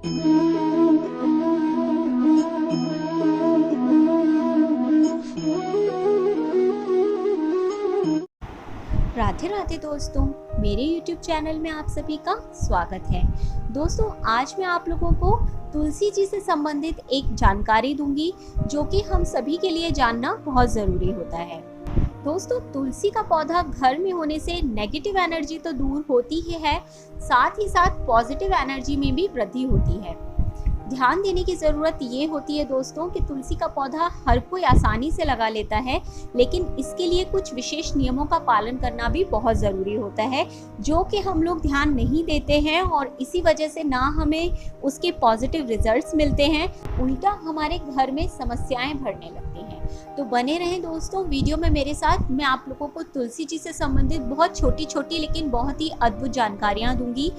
राधे राधे दोस्तों, मेरे YouTube channel में आप सभी का स्वागत है। दोस्तों, आज मैं आप लोगों को तुलसी जी से संबंधित एक जानकारी दूंगी जो कि हम सभी के लिए जानना बहुत ज़रूरी होता है। दोस्तों, तुलसी का पौधा घर में होने से नेगेटिव एनर्जी तो दूर होती ही है, साथ ही साथ पॉजिटिव एनर्जी में भी वृद्धि होती है। ध्यान देने की ज़रूरत ये होती है दोस्तों कि तुलसी का पौधा हर कोई आसानी से लगा लेता है, लेकिन इसके लिए कुछ विशेष नियमों का पालन करना भी बहुत ज़रूरी होता है, जो कि हम लोग ध्यान नहीं देते हैं और इसी वजह से ना हमें उसके पॉजिटिव रिजल्ट्स मिलते हैं, उल्टा हमारे घर में समस्याएं बढ़ने लगती हैं। तो बने रहें दोस्तों वीडियो में मेरे साथ। मैं आप लोगों को तुलसी जी से संबंधित बहुत छोटी छोटी लेकिन बहुत ही अद्भुत जानकारियाँ दूंगी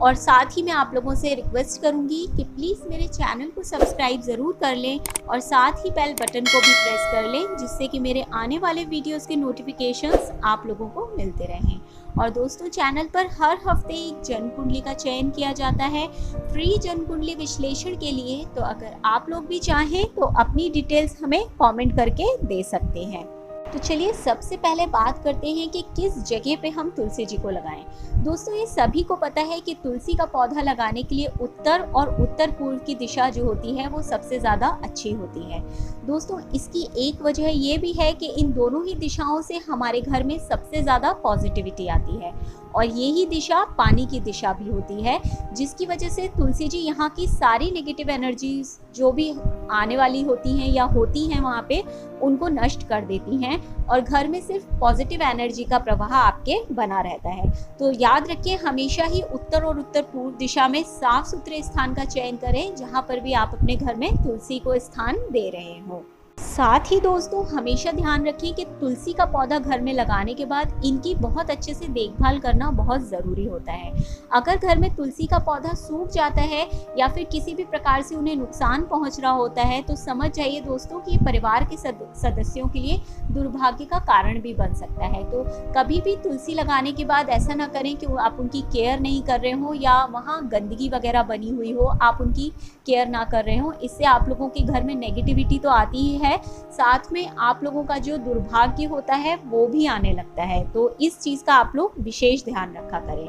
और साथ ही मैं आप लोगों से रिक्वेस्ट करूंगी कि प्लीज़ मेरे चैनल को सब्सक्राइब ज़रूर कर लें और साथ ही बेल बटन को भी प्रेस कर लें, जिससे कि मेरे आने वाले वीडियोस के नोटिफिकेशंस आप लोगों को मिलते रहें। और दोस्तों, चैनल पर हर हफ्ते एक जन्म कुंडली का चयन किया जाता है फ्री जन्म कुंडली विश्लेषण के लिए। तो अगर आप लोग भी चाहें तो अपनी डिटेल्स हमें कॉमेंट करके दे सकते हैं। तो चलिए सबसे पहले बात करते हैं कि किस जगह पे हम तुलसी जी को लगाएं। दोस्तों, ये सभी को पता है कि तुलसी का पौधा लगाने के लिए उत्तर और उत्तर पूर्व की दिशा जो होती है वो सबसे ज़्यादा अच्छी होती है। दोस्तों, इसकी एक वजह ये भी है कि इन दोनों ही दिशाओं से हमारे घर में सबसे ज़्यादा पॉजिटिविटी आती है और यही दिशा पानी की दिशा भी होती है, जिसकी वजह से तुलसी जी यहाँ की सारी नेगेटिव एनर्जीज जो भी आने वाली होती हैं या होती हैं वहाँ पे, उनको नष्ट कर देती हैं और घर में सिर्फ पॉजिटिव एनर्जी का प्रवाह आपके बना रहता है। तो याद रखिए, हमेशा ही उत्तर और उत्तर पूर्व दिशा में साफ सुथरे स्थान का चयन करें जहाँ पर भी आप अपने घर में तुलसी को स्थान दे रहे हो। साथ ही दोस्तों, हमेशा ध्यान रखिए कि तुलसी का पौधा घर में लगाने के बाद इनकी बहुत अच्छे से देखभाल करना बहुत ज़रूरी होता है। अगर घर में तुलसी का पौधा सूख जाता है या फिर किसी भी प्रकार से उन्हें नुकसान पहुंच रहा होता है तो समझ जाइए दोस्तों कि परिवार के सदस्यों के लिए दुर्भाग्य का कारण भी बन सकता है। तो कभी भी तुलसी लगाने के बाद ऐसा ना करें कि आप उनकी केयर नहीं कर रहे हो या वहाँ गंदगी वगैरह बनी हुई हो, आप उनकी केयर ना कर रहे हो। इससे आप लोगों के घर में नेगेटिविटी तो आती ही है, साथ में आप लोगों का जो दुर्भाग्य होता है वो भी आने लगता है। तो इस चीज़ का आप लोग विशेष ध्यान रखा करें।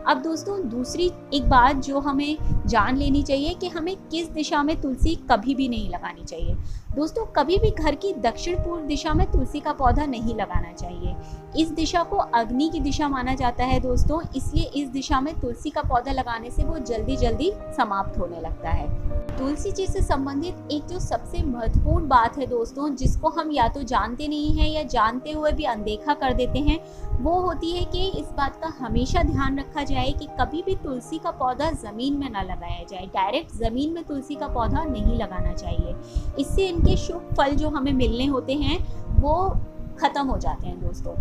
अब दोस्तों, दूसरी एक बात जो हमें जान लेनी चाहिए कि हमें किस दिशा में तुलसी कभी भी नहीं लगानी चाहिए। दोस्तों, कभी भी घर की दक्षिण पूर्व दिशा में तुलसी का पौधा नहीं लगाना चाहिए। इस दिशा को अग्नि की दिशा माना जाता है दोस्तों, इसलिए इस दिशा में तुलसी का पौधा लगाने से वो जल्दी जल्दी समाप्त होने लगता है। तुलसी जी से संबंधित एक जो सबसे महत्वपूर्ण बात है दोस्तों, जिसको हम या तो जानते नहीं हैं या जानते हुए भी अनदेखा कर देते हैं, वो होती है कि इस बात का हमेशा ध्यान रखा जाए कि कभी भी तुलसी का पौधा ज़मीन में ना लगाया जाए। डायरेक्ट ज़मीन में तुलसी का पौधा नहीं लगाना चाहिए। इससे इनके शुभ फल जो हमें मिलने होते हैं वो ख़त्म हो जाते हैं दोस्तों।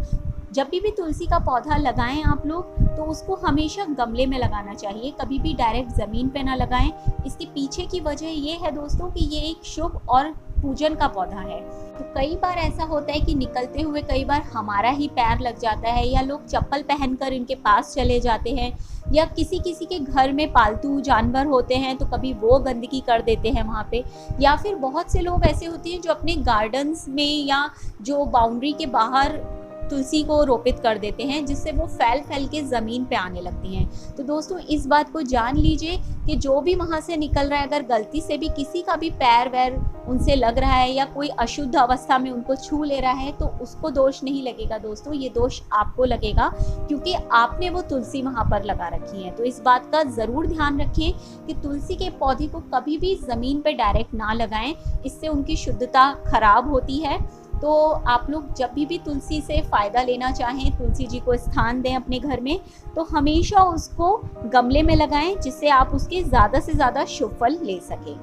जब भी तुलसी का पौधा लगाएं आप लोग तो उसको हमेशा गमले में लगाना चाहिए, कभी भी डायरेक्ट ज़मीन पे ना लगाएं। इसके पीछे की वजह ये है दोस्तों कि ये एक शुभ और पूजन का पौधा है। तो कई बार ऐसा होता है कि निकलते हुए कई बार हमारा ही पैर लग जाता है या लोग चप्पल पहनकर इनके पास चले जाते हैं, या किसी किसी के घर में पालतू जानवर होते हैं तो कभी वो गंदगी कर देते हैं वहाँ पे, या फिर बहुत से लोग ऐसे होते हैं जो अपने गार्डन्स में या जो बाउंड्री के बाहर तुलसी को रोपित कर देते हैं, जिससे वो फैल फैल के ज़मीन पे आने लगती हैं। तो दोस्तों, इस बात को जान लीजिए कि जो भी वहाँ से निकल रहा है, अगर गलती से भी किसी का भी पैर वैर उनसे लग रहा है या कोई अशुद्ध अवस्था में उनको छू ले रहा है तो उसको दोष नहीं लगेगा दोस्तों, ये दोष आपको लगेगा क्योंकि आपने वो तुलसी वहाँ पर लगा रखी है। तो इस बात का ज़रूर ध्यान रखें कि तुलसी के पौधे को कभी भी ज़मीन पर डायरेक्ट ना लगाएं, इससे उनकी शुद्धता खराब होती है। तो आप लोग जब भी तुलसी से फ़ायदा लेना चाहें, तुलसी जी को स्थान दें अपने घर में, तो हमेशा उसको गमले में लगाएं जिससे आप उसके ज़्यादा से ज़्यादा शुभ फल ले सकें।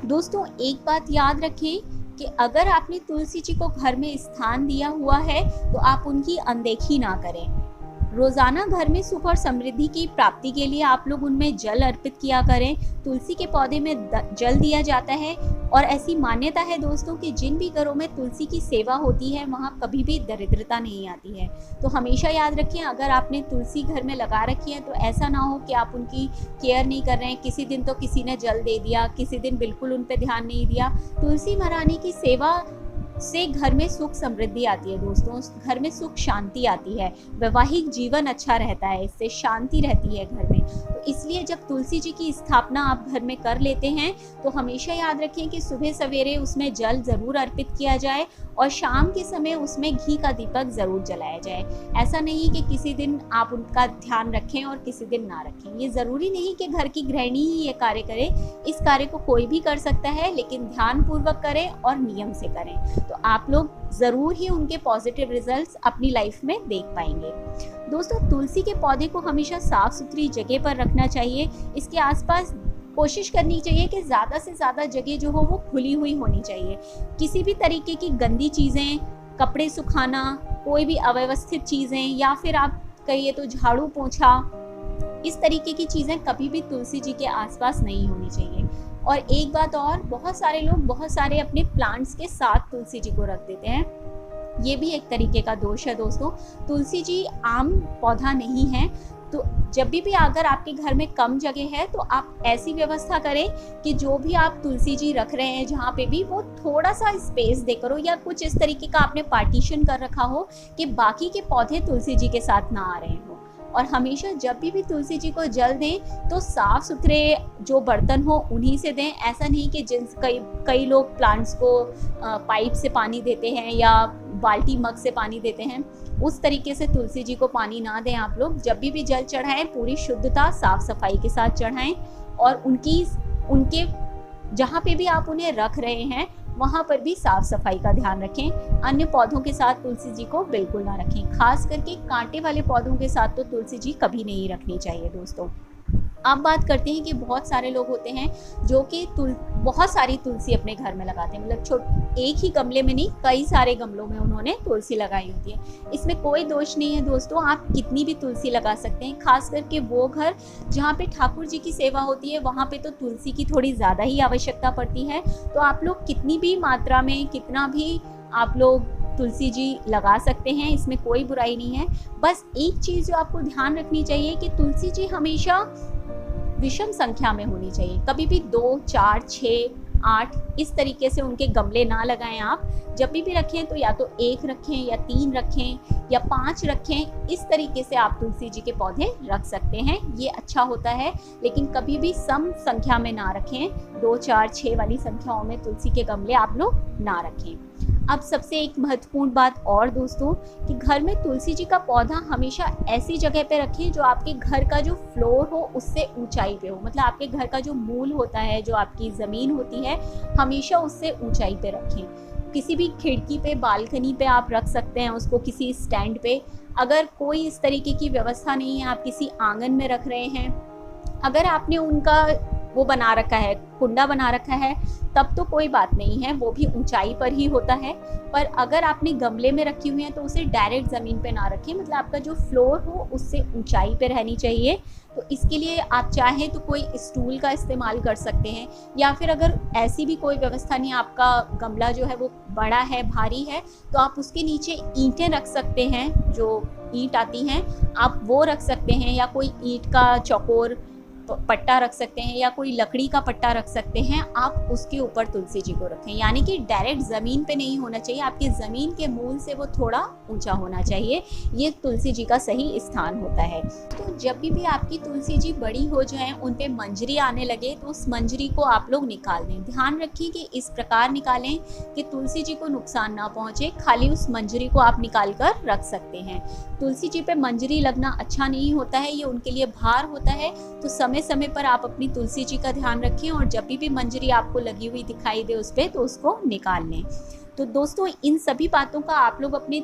दोस्तों, एक बात याद रखें कि अगर आपने तुलसी जी को घर में स्थान दिया हुआ है तो आप उनकी अनदेखी ना करें। रोज़ाना घर में सुख और समृद्धि की प्राप्ति के लिए आप लोग उनमें जल अर्पित किया करें। तुलसी के पौधे में जल दिया जाता है और ऐसी मान्यता है दोस्तों कि जिन भी घरों में तुलसी की सेवा होती है वहाँ कभी भी दरिद्रता नहीं आती है। तो हमेशा याद रखें, अगर आपने तुलसी घर में लगा रखी है तो ऐसा ना हो कि आप उनकी केयर नहीं कर रहे हैं। किसी दिन तो किसी ने जल दे दिया, किसी दिन बिल्कुल उन पर ध्यान नहीं दिया। तुलसी महारानी की सेवा से घर में सुख समृद्धि आती है दोस्तों, घर में सुख शांति आती है, वैवाहिक जीवन अच्छा रहता है, इससे शांति रहती है घर में। तो इसलिए जब तुलसी जी की स्थापना आप घर में कर लेते हैं तो हमेशा याद रखें कि सुबह सवेरे उसमें जल ज़रूर अर्पित किया जाए और शाम के समय उसमें घी का दीपक ज़रूर जलाया जाए। ऐसा नहीं कि किसी दिन आप उनका ध्यान रखें और किसी दिन ना रखें। ये ज़रूरी नहीं कि घर की गृहिणी ही ये कार्य करे, इस कार्य को कोई भी कर सकता है, लेकिन ध्यानपूर्वक करें और नियम से करें तो आप लोग ज़रूर ही उनके पॉजिटिव रिजल्ट्स अपनी लाइफ में देख पाएंगे। दोस्तों, तुलसी के पौधे को हमेशा साफ सुथरी जगह पर रखना चाहिए। इसके आसपास कोशिश करनी चाहिए कि ज़्यादा से ज़्यादा जगह जो हो वो खुली हुई होनी चाहिए। किसी भी तरीके की गंदी चीज़ें, कपड़े सुखाना, कोई भी अव्यवस्थित चीज़ें या फिर आप कहिए तो झाड़ू पोंछा, इस तरीके की चीज़ें कभी भी तुलसी जी के आसपास नहीं होनी चाहिए। और एक बात और, बहुत सारे लोग बहुत सारे अपने प्लांट्स के साथ तुलसी जी को रख देते हैं। ये भी एक तरीके का दोष है दोस्तों। तुलसी जी आम पौधा नहीं है, तो जब भी अगर आपके घर में कम जगह है तो आप ऐसी व्यवस्था करें कि जो भी आप तुलसी जी रख रहे हैं जहाँ पे भी, वो थोड़ा सा स्पेस देकर हो या कुछ इस तरीके का आपने पार्टीशन कर रखा हो कि बाकी के पौधे तुलसी जी के साथ ना आ रहे हो। और हमेशा जब भी तुलसी जी को जल दें तो साफ़ सुथरे जो बर्तन हो उन्हीं से दें। ऐसा नहीं कि कई लोग प्लांट्स को पाइप से पानी देते हैं या बाल्टी मग से पानी देते हैं, उस तरीके से तुलसी जी को पानी ना दें। आप लोग जब भी जल चढ़ाएं पूरी शुद्धता साफ सफाई के साथ चढ़ाएं और उनके जहाँ पे भी आप उन्हें रख रहे हैं वहाँ पर भी साफ सफाई का ध्यान रखें। अन्य पौधों के साथ तुलसी जी को बिल्कुल ना रखें, खास करके कांटे वाले पौधों के साथ तो तुलसी जी कभी नहीं रखनी चाहिए दोस्तों। अब बात करते हैं कि बहुत सारे लोग होते हैं जो कि बहुत सारी तुलसी अपने घर में लगाते हैं, मतलब एक ही गमले में नहीं, कई सारे गमलों में उन्होंने तुलसी लगाई होती है। इसमें कोई दोष नहीं है दोस्तों, आप कितनी भी तुलसी लगा सकते हैं। खास करके वो घर जहाँ पे ठाकुर जी की सेवा होती है वहाँ पे तो तुलसी की थोड़ी ज़्यादा ही आवश्यकता पड़ती है। तो आप लोग कितनी भी मात्रा में, कितना भी आप लोग तुलसी जी लगा सकते हैं, इसमें कोई बुराई नहीं है। बस एक चीज़ जो आपको ध्यान रखनी चाहिए कि तुलसी जी हमेशा विषम संख्या में होनी चाहिए। कभी भी 2, 4, 6, 8 इस तरीके से उनके गमले ना लगाएं। आप जब भी रखें तो या तो 1 रखें या 3 रखें या 5 रखें, इस तरीके से आप तुलसी जी के पौधे रख सकते हैं, ये अच्छा होता है। लेकिन कभी भी सम संख्या में ना रखें, 2, 4, 6 वाली संख्याओं में तुलसी के गमले आप लोग ना रखें। अब सबसे एक महत्वपूर्ण बात और दोस्तों कि घर में तुलसी जी का पौधा हमेशा ऐसी जगह पे रखें जो आपके घर का जो फ्लोर हो उससे ऊंचाई पे हो। मतलब आपके घर का जो मूल होता है, जो आपकी ज़मीन होती है, हमेशा उससे ऊंचाई पे रखें। किसी भी खिड़की पे, बालकनी पे आप रख सकते हैं उसको, किसी स्टैंड पे। अगर कोई इस तरीके की व्यवस्था नहीं है, आप किसी आंगन में रख रहे हैं, अगर आपने उनका वो बना रखा है, कुंडा बना रखा है, तब तो कोई बात नहीं है, वो भी ऊंचाई पर ही होता है। पर अगर आपने गमले में रखी हुई है तो उसे डायरेक्ट ज़मीन पे ना रखें, मतलब आपका जो फ्लोर हो उससे ऊंचाई पे रहनी चाहिए। तो इसके लिए आप चाहें तो कोई स्टूल का इस्तेमाल कर सकते हैं, या फिर अगर ऐसी भी कोई व्यवस्था नहीं, आपका गमला जो है वो बड़ा है, भारी है, तो आप उसके नीचे ईंटें रख सकते हैं, जो ईंट आती हैं आप वो रख सकते हैं, या कोई ईंट का चौकोर पट्टा रख सकते हैं, या कोई लकड़ी का पट्टा रख सकते हैं। आप उसके ऊपर तुलसी जी को रखें, यानी कि डायरेक्ट ज़मीन पे नहीं होना चाहिए, आपके ज़मीन के मूल से वो थोड़ा ऊंचा होना चाहिए। ये तुलसी जी का सही स्थान होता है। तो जब भी आपकी तुलसी जी बड़ी हो जाए, उन पे मंजरी आने लगे, तो उस मंजरी को आप लोग निकाल दें। ध्यान रखिए कि इस प्रकार निकालें कि तुलसी जी को नुकसान ना पहुँचे, खाली उस मंजरी को आप निकाल कर रख सकते हैं। तुलसी जी पे मंजरी लगना अच्छा नहीं होता है, ये उनके लिए भार होता है। तो समय पर आप अपनी तुलसी जी का ध्यान रखें और जब भी मंजरी आपको लगी हुई दिखाई दे उस पे, तो उसको निकाल लें। तो दोस्तों, इन सभी बातों का आप लोग अपनी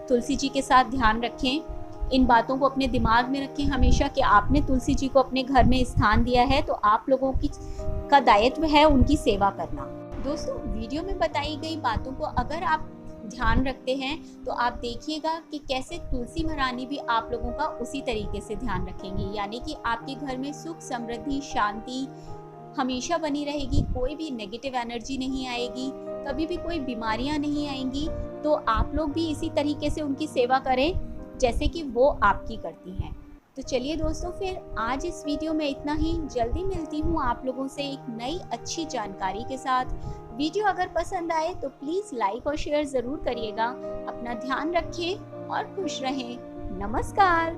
तुलसी जी के साथ ध्यान रखें। इन बातों को अपने दिमाग में रखें हमेशा कि आपने तुलसी जी को अपने घर में स्थान दिया है, तो आप लोगों का दायित्व है उनकी सेवा करना। दोस्तों, वीडियो में बताई गई बातों को अगर आप ध्यान रखते हैं, तो आप देखिएगा कि कैसे तुलसी महारानी भी आप लोगों का उसी तरीके से ध्यान रखेंगी। यानी कि आपके घर में सुख, समृद्धि, शांति हमेशा बनी रहेगी, कोई भी नेगेटिव एनर्जी नहीं आएगी, कभी भी कोई बीमारियां नहीं आएंगी। तो आप लोग भी इसी तरीके से उनकी सेवा करें जैसे कि वो आपकी करती हैं। तो चलिए दोस्तों, फिर आज इस वीडियो में इतना ही। जल्दी मिलती हूँ आप लोगों से एक नई अच्छी जानकारी के साथ। वीडियो अगर पसंद आए तो प्लीज़ लाइक और शेयर ज़रूर करिएगा। अपना ध्यान रखें और खुश रहें। नमस्कार।